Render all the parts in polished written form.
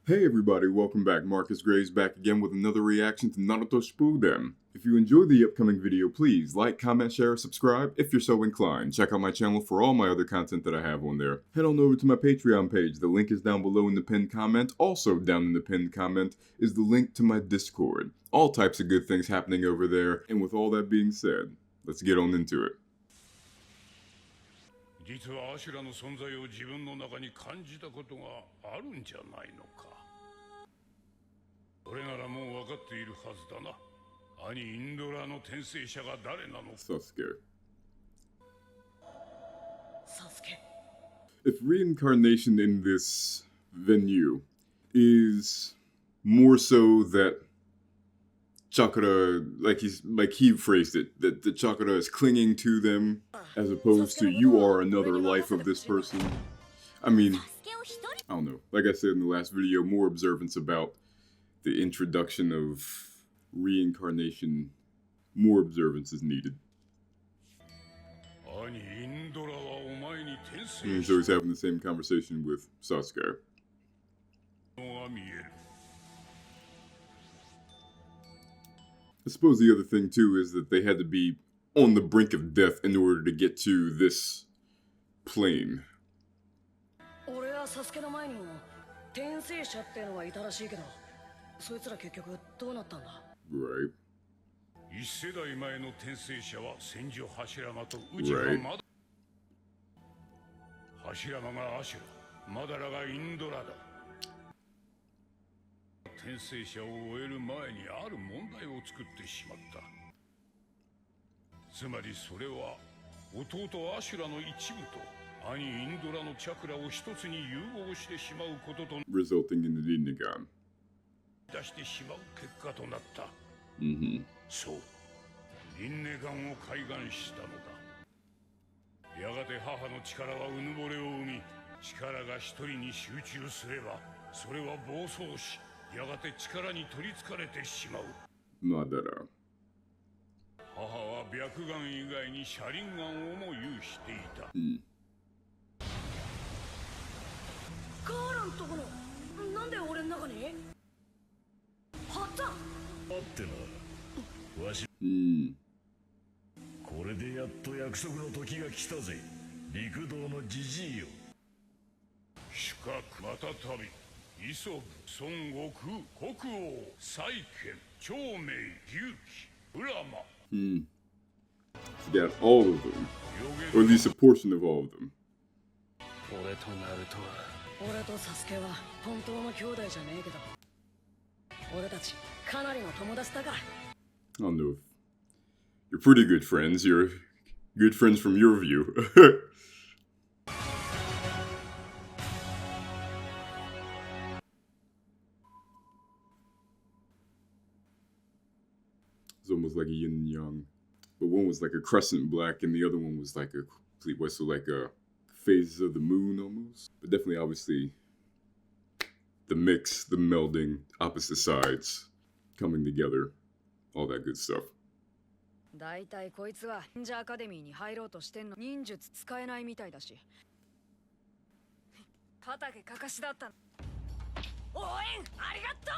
Hey everybody, welcome back. Markus Graves back again with another reaction to Naruto Shippuden. If you enjoyed the upcoming video, please like, comment, share, subscribe if you're so inclined. Check out my channel for all my other content that I have on there. Head on over to my Patreon page. The link is down below in the pinned comment. Also down in the pinned comment is the link to my Discord. All types of good things happening over there. And with all that being said, let's get on into it. 実はアシュラの存在を自分の中に感じたことがあるんじゃないのか。俺ならもう分かっているはずだな。兄インドラの転生者が誰なのか。 Sasuke. Sasuke. If reincarnation in this venue is more so that chakra, like he phrased it, that the chakra is clinging to them, as opposed to you are another life of this person. I mean, I don't know. Like I said in the last video, more observance about the introduction of reincarnation. More observance is needed. And so he's having the same conversation with Sasuke. I suppose the other thing too is that they had to be on the brink of death in order to get to this plane. Right. 一世代前の転生者は千住柱間と内がまだ柱間がアシュラ、マダラがインドラだ。転生者を終える前にある問題を作ってしまった。つまりそれは弟アシュラの一部と兄インドラのチャクラを一つに融合してしまうことと resulting in the Rinnegan. 出してしまう結果となった。そう、リンネガンを開眼したのだ。やがて母の力はうぬぼれを生み、力が一人に集中すれば、それは暴走し、やがて力に取りつかれてしまう。Madara. 母は白眼以外に車輪眼をも有していた。カーランとこの、なんで俺の中に？はっちゃん。待ってな。わし。これでやっと約束の時が来たぜ。陸道のじじいよ。主角またたび。イソブ、孫悟空、国王、債権、長明、牛鬼、ウラマ。Forgot all of them, or at least a portion of all of them. 俺とナルトは、俺とサスケは本当の兄弟じゃねえけど、俺たちかなりの友達だから。I don't know. You're pretty good friends. You're good friends from your view. It's almost like a yin and yang. But one was like a crescent black and the other one was like a complete white, so like a phases of the moon almost. But definitely, obviously, the mix, the melding, opposite sides coming together, all that good stuff. だいたいこいつは忍者アカデミーに入ろうとしてんの。忍術使えないみたいだし。畑かかしだった。応援ありがと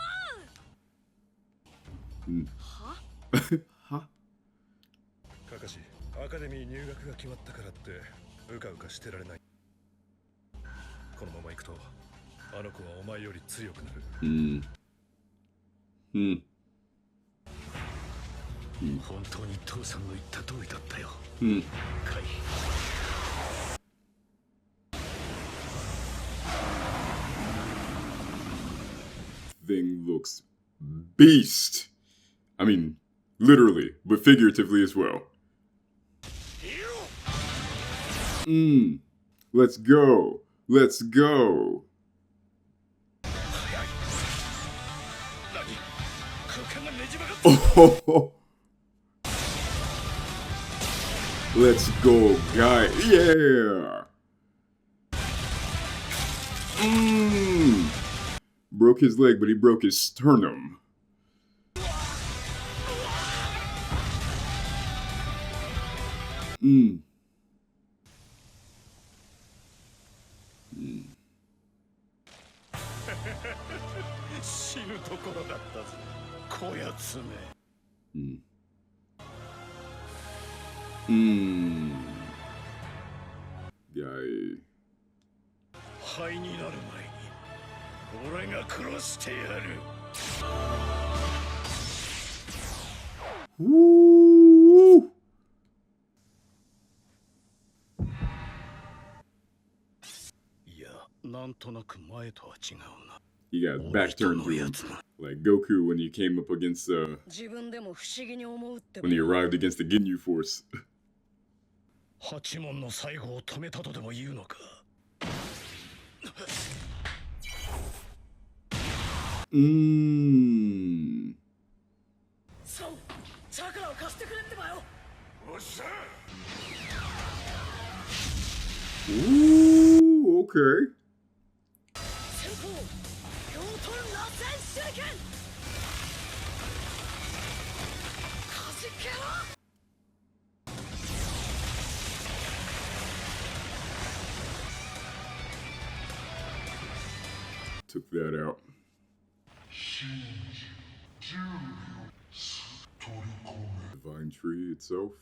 う。は？は？かかし、アカデミー入学が決まったからってうかうかしてられない。このまま行くとあの子はお前より強くなる。本当に父さんの言った通りだったよ。カイ。Thing looks beast. I mean, literally, but figuratively as well. Let's go. Let's go. Oh, let's go, guy. Yeah. Broke his leg, but he broke his sternum. 死ぬところだったぞ、こやつめ。Guy. 灰になる前に俺が殺してやる。Woo! いや、なんとなく前とは違うな。He got back turned to him. Like Goku when he came up against, 自分でも不思議に思うってば when he arrived against the Ginyu Force. 八門の最後を止めたとでも言うのか。そう、チャクラを貸してくれってばよ。おっしゃ。 Ooh, okay. 先方、両トン螺旋手裏剣。かじけろ。Took that out. Divine Tree itself.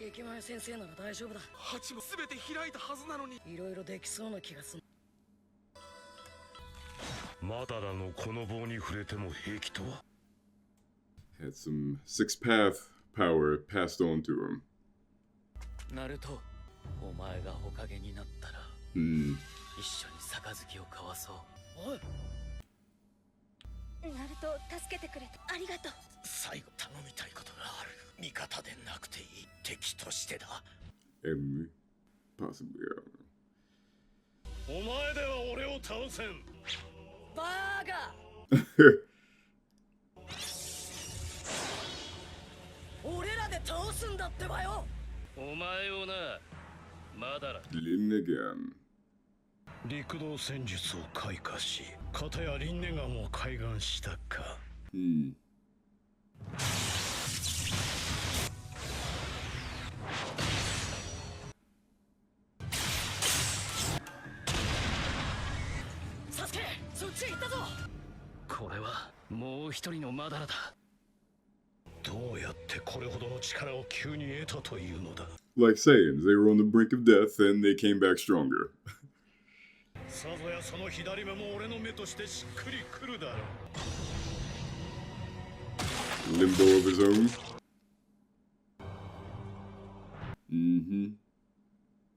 駅前先生なら大丈夫だ。八も全て開いたはずなのに。いろいろできそうな気がする。マダラのこの棒に触れても平気とは。 Had some six path power passed on to him. ナルト、お前がおかげになったら、一緒に杯を交わそう。おい、ナルト助けてくれてありがとう。最後頼みたいことがある。味方でなくていい、敵としてだ。 Enemy. Possibly. お前では俺を倒せん。バーガー。俺らで倒すんだってばよ。お前をな、マダラ。Rinnegan. 陸道戦術を開花し、片やリンネガンを開眼したか。サスケ、そっちへ行ったぞ。これはもう一人のマダラだ。どうやってこれほどの力を急に得たというのだ。 Like Saiyans, they were on the brink of death and they came back stronger. さぞやその左目も俺の目としてしっくりくるだろう。 Limbo of his own.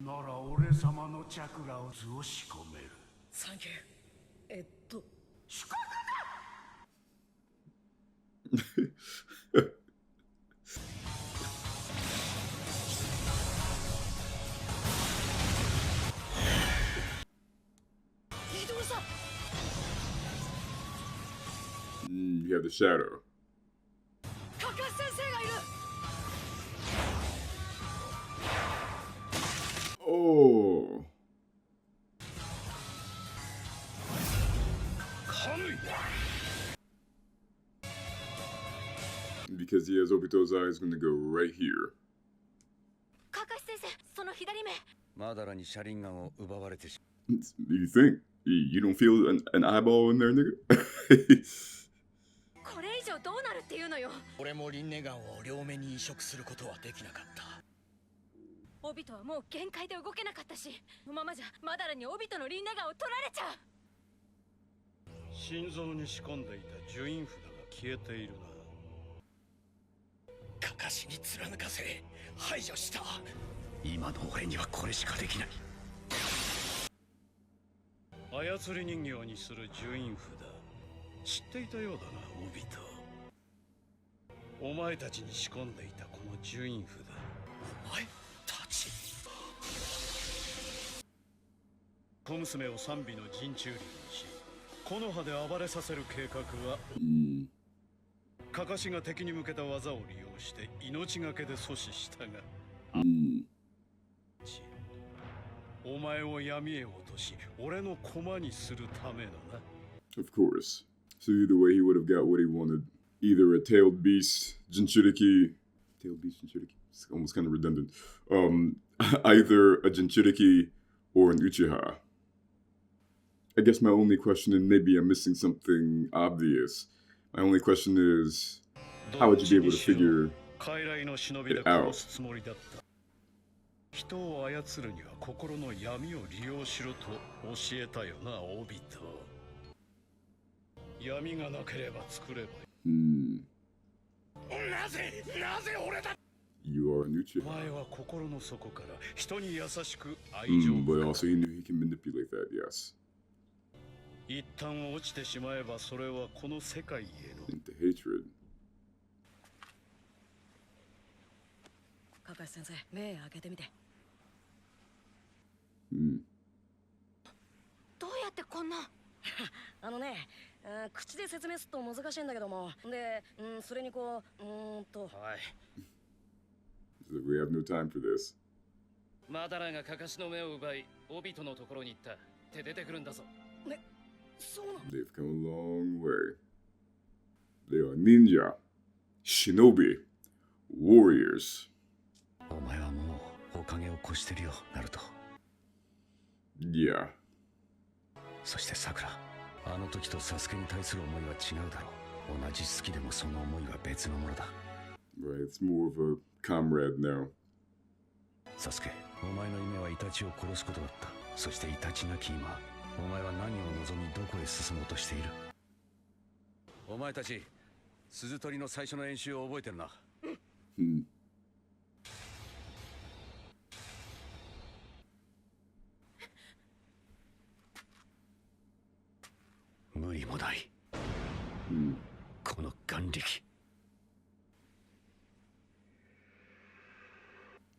なら俺様のチャクラを図を仕込める。サンキュー。移動した。You have the shadow. カカシ先生がいる。 Oh. 神。 Because he has Obito's eye, he's gonna go right here. カカシ先生、その左目。マダラに車輪ガンを奪われてし You think? You don't feel an eyeball in there, nigga? これ以上どうなるっていうのよ。俺もリンネガンを両目に移植することはできなかった。オビトはもう限界で動けなかったし、このままじゃマダラにオビトのリンネガンを取られちゃう。心臓に仕込んでいた呪印札が消えているな。カカシに貫かせ排除した。今の俺にはこれしかできない。操り人形にする呪印札、知っていたようだな、オビト。お前たちに仕込んでいたこの呪印札。お前たち。小娘を賛美の陣中竜にし、木の葉で暴れさせる計画は、カカシが敵に向けた技を利用して命がけで阻止したが、お前を闇へ落とし、俺の駒にするためのな。 Of course. So either way, he would have got what he wanted. Either a tailed beast, Jinchuriki. Tailed beast, Jinchuriki? It's almost kind of redundant. Either a Jinchuriki or an Uchiha. I guess my only question, and maybe I'm missing something obvious, my only question is, how would you be able to figure it out? 人を操るには心の闇を利用しろと教えたよな、オビト。闇がなければ作れば。なぜ俺だ。You are a Nuchiha. お前は心の底から人に優しく愛情。But also he knew he can manipulate that, yes. 一旦落ちてしまえばそれはこの世界への。Into hatred. カカシ先生、目開けてみて。どうやってこんなあのね、口で説明すると難しいんだけども、で、それにこう、はい。We have no time for this. マダラがカカシの目を奪い、オビトのところに行ったって出てくるんだぞ。ね、そうなの。 They've come a long way. They are ninja, shinobi, warriors. お前はもうおかげを越してるよ、ナルト。Yeah. そしてさくら、あの時とサスケに対する思いは違うだろう。同じ好きでもその思いは別のものだ。Right, it's more of a comrade now. サスケ、お前の夢はイタチを殺すことだった。そしてイタチなき今、お前は何を望みどこへ進もうとしている。お前たち、鈴取りの最初の演習を覚えてるな。無理もない。この眼力。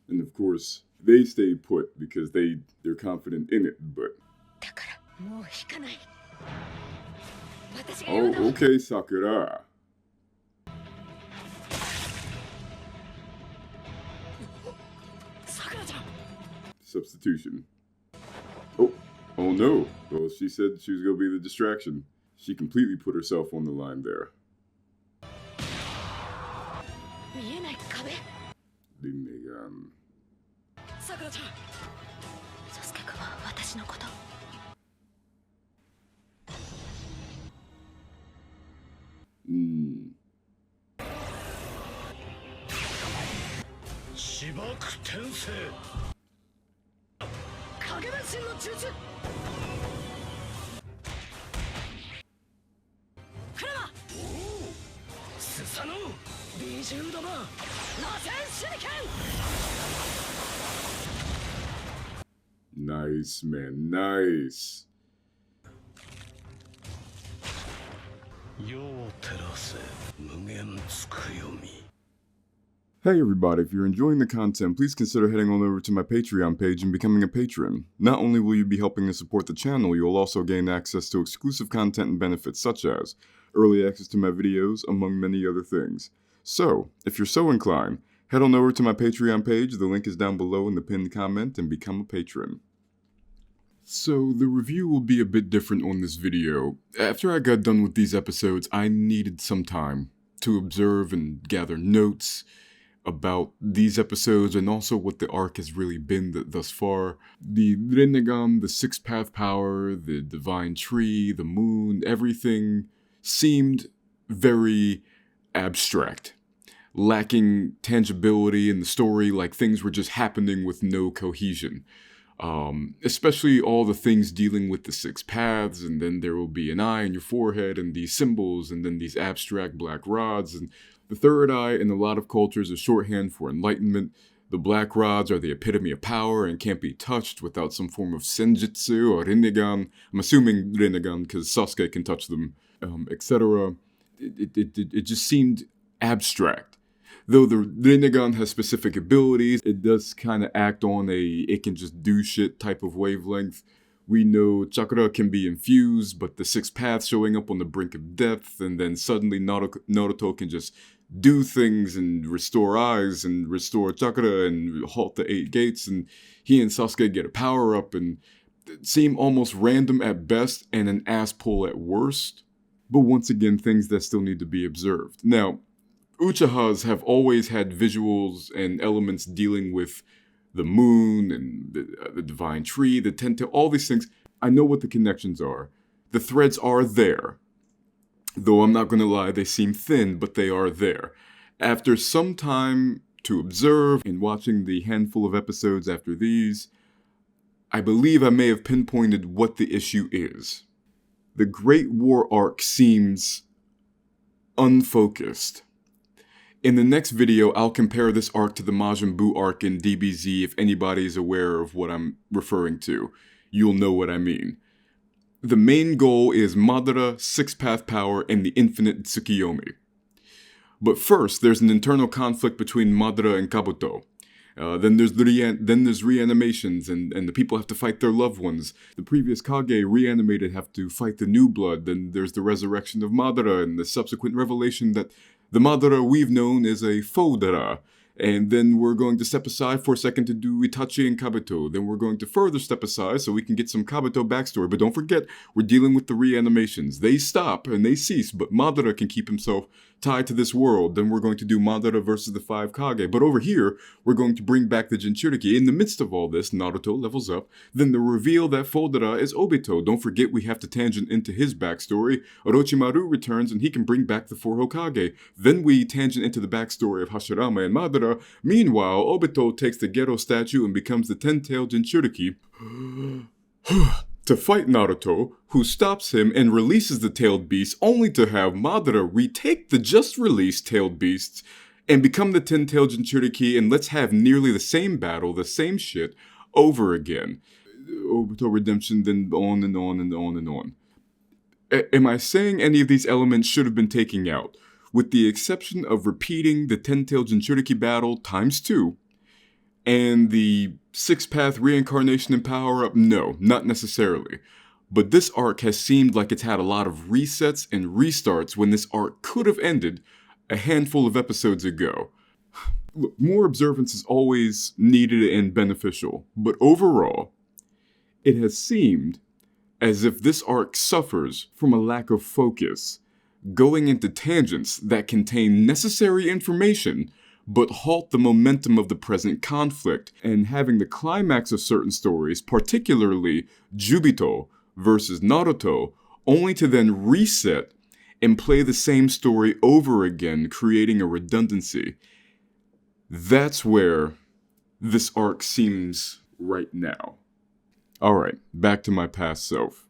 And of course, they stay put because they're confident in it, but... だからもう引かない。私が Oh, okay, Sakura. さくらちゃん。 Substitution. Oh no. Well, she said she was gonna be the distraction. She completely put herself on the line there. 見えない壁。 Rinnegan. さくらちゃん。サスケ君は私のこと。芝生転生。影分身の術。クラマ。スサノー。ビジュードマン。螺旋手裏剣。Nice, man. Nice. 世を照らせ無限つくよみ。 Hey everybody, if you're enjoying the content, please consider heading on over to my Patreon page and becoming a patron. Not only will you be helping to support the channel, you'll also gain access to exclusive content and benefits such as early access to my videos, among many other things. So, if you're so inclined, head on over to my Patreon page, the link is down below in the pinned comment, and become a patron. So, the review will be a bit different on this video. After I got done with these episodes, I needed some time to observe and gather notes about these episodes and also what the arc has really been thus far. The Rinnegan, the sixth path power, the divine tree, the moon, everything seemed very abstract, lacking tangibility in the story, like things were just happening with no cohesion. Especially all the things dealing with the six paths, and then there will be an eye on your forehead, and these symbols, and then these abstract black rods, and the third eye in a lot of cultures is shorthand for enlightenment. The black rods are the epitome of power and can't be touched without some form of Senjutsu or Rinnegan. I'm assuming Rinnegan because Sasuke can touch them, etc. It just seemed abstract. Though the Rinnegan has specific abilities, it does kind of act on it can just do shit type of wavelength. We know chakra can be infused, but the six paths showing up on the brink of death, and then suddenly Naruto can just do things and restore eyes and restore chakra and halt the 8 gates, and he and Sasuke get a power up and seem almost random at best and an ass pull at worst. But once again, things that still need to be observed. Now, Uchihas have always had visuals and elements dealing with the moon and the divine tree, the tente, all these things. I know what the connections are. The threads are there. Though I'm not gonna lie, they seem thin, but they are there. After some time to observe and watching the handful of episodes after these, I believe I may have pinpointed what the issue is. The Great War arc seems unfocused. In the next video, I'll compare this arc to the Majin Buu arc in DBZ if anybody is aware of what I'm referring to. You'll know what I mean. The main goal is Madara, six-path power, and the Infinite Tsukiyomi. But first, there's an internal conflict between Madara and Kabuto. Then there's reanimations, and the people have to fight their loved ones. The previous Kage reanimated have to fight the new blood. Then there's the resurrection of Madara, and the subsequent revelation that the Madara we've known is a Foudara. And then we're going to step aside for a second to do Itachi and Kabuto. Then we're going to further step aside so we can get some Kabuto backstory. But don't forget, we're dealing with the reanimations. They stop and they cease, but Madara can keep himself tied to this world. Then we're going to do Madara versus the 5 Kage. But over here, we're going to bring back the Jinchuriki. In the midst of all this, Naruto levels up. Then the reveal that Foudara is Obito. Don't forget we have to tangent into his backstory. Orochimaru returns and he can bring back the 4 Hokage. Then we tangent into the backstory of Hashirama and Madara. Meanwhile, Obito takes the Gero statue and becomes the 10-tailed Jinchuriki to fight Naruto, who stops him and releases the tailed beast, only to have Madara retake the just-released tailed beasts and become the 10-tailed Jinchuriki, and let's have nearly the same battle, the same shit, over again. Obito redemption, then on and on and on and on. Am I saying any of these elements should have been taken out? With the exception of repeating the 10-tailed Jinchuriki battle ×2, and the 6-path reincarnation and power-up, no, not necessarily. But this arc has seemed like it's had a lot of resets and restarts when this arc could have ended a handful of episodes ago. Look, more observance is always needed and beneficial, but overall, it has seemed as if this arc suffers from a lack of focus, going into tangents that contain necessary information but halt the momentum of the present conflict, and having the climax of certain stories, particularly Jubito versus Naruto, only to then reset and play the same story over again, creating a redundancy. That's where this arc seems right now. Alright, back to my past self.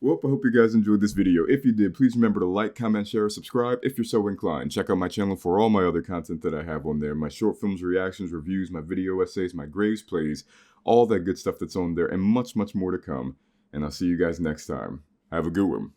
Well, I hope you guys enjoyed this video. If you did, please remember to like, comment, share, subscribe if you're so inclined. Check out my channel for all my other content that I have on there. My short films, reactions, reviews, my video essays, my Graves plays, all that good stuff that's on there, and much, much more to come. And I'll see you guys next time. Have a good one.